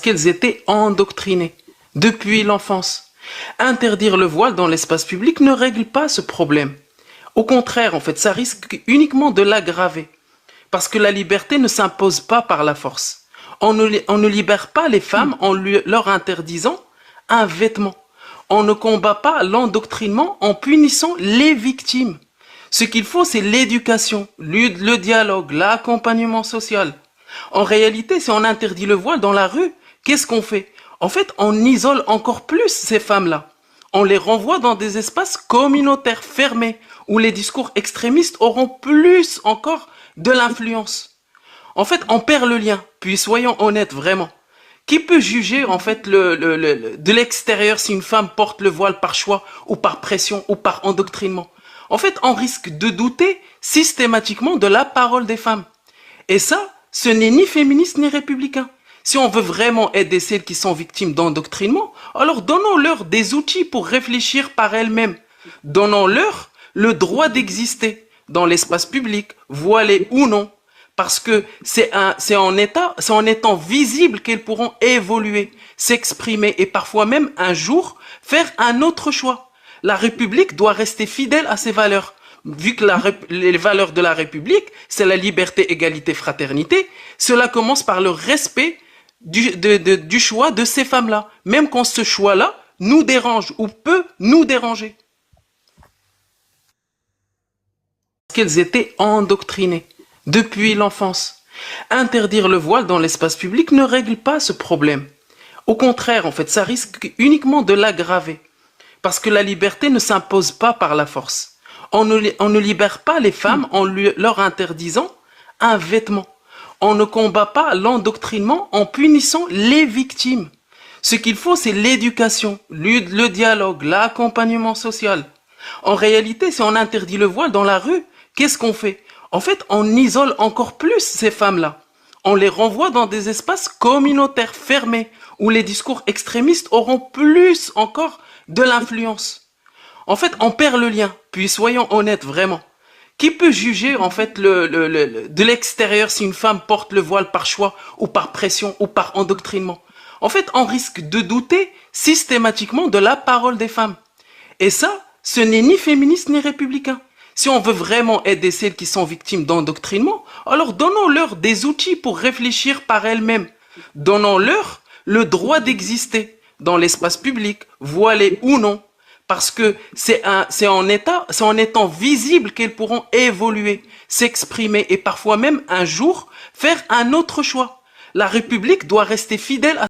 Qu'elles étaient endoctrinées depuis l'enfance. Interdire le voile dans l'espace public ne règle pas ce problème. Au contraire, en fait, ça risque uniquement de l'aggraver. Parce que la liberté ne s'impose pas par la force. On ne libère pas les femmes en leur interdisant un vêtement. On ne combat pas l'endoctrinement en punissant les victimes. Ce qu'il faut, c'est l'éducation, le dialogue, l'accompagnement social. En réalité, si on interdit le voile dans la rue, qu'est-ce qu'on fait? En fait, on isole encore plus ces femmes-là. On les renvoie dans des espaces communautaires fermés, où les discours extrémistes auront plus encore de l'influence. En fait, on perd le lien. Puis soyons honnêtes, vraiment. Qui peut juger, en fait, de l'extérieur si une femme porte le voile par choix, ou par pression, ou par endoctrinement? En fait, on risque de douter systématiquement de la parole des femmes. Et ça, ce n'est ni féministe ni républicain. Si on veut vraiment aider celles qui sont victimes d'endoctrinement, alors donnons-leur des outils pour réfléchir par elles-mêmes. Donnons-leur le droit d'exister dans l'espace public, voilé ou non. Parce que c'est en étant visible qu'elles pourront évoluer, s'exprimer et parfois même un jour faire un autre choix. La République doit rester fidèle à ses valeurs. Vu que les valeurs de la République, c'est la liberté, égalité, fraternité, cela commence par le respect du choix de ces femmes-là, même quand ce choix-là nous dérange ou peut nous déranger. Qu'elles étaient endoctrinées depuis l'enfance. Interdire le voile dans l'espace public ne règle pas ce problème. Au contraire, en fait, ça risque uniquement de l'aggraver. Parce que la liberté ne s'impose pas par la force. On ne libère pas les femmes en leur interdisant un vêtement. On ne combat pas l'endoctrinement en punissant les victimes. Ce qu'il faut, c'est l'éducation, le dialogue, l'accompagnement social. En réalité, si on interdit le voile dans la rue, qu'est-ce qu'on fait? En fait, on isole encore plus ces femmes-là. On les renvoie dans des espaces communautaires fermés, où les discours extrémistes auront plus encore de l'influence. En fait, on perd le lien. Puis soyons honnêtes, vraiment. Qui peut juger, en fait, de l'extérieur si une femme porte le voile par choix, ou par pression, ou par endoctrinement? En fait, on risque de douter systématiquement de la parole des femmes. Et ça, ce n'est ni féministe ni républicain. Si on veut vraiment aider celles qui sont victimes d'endoctrinement, alors donnons-leur des outils pour réfléchir par elles-mêmes. Donnons-leur le droit d'exister dans l'espace public, voilé ou non. Parce que c'est en étant visible qu'elles pourront évoluer, s'exprimer et parfois même un jour faire un autre choix. La République doit rester fidèle à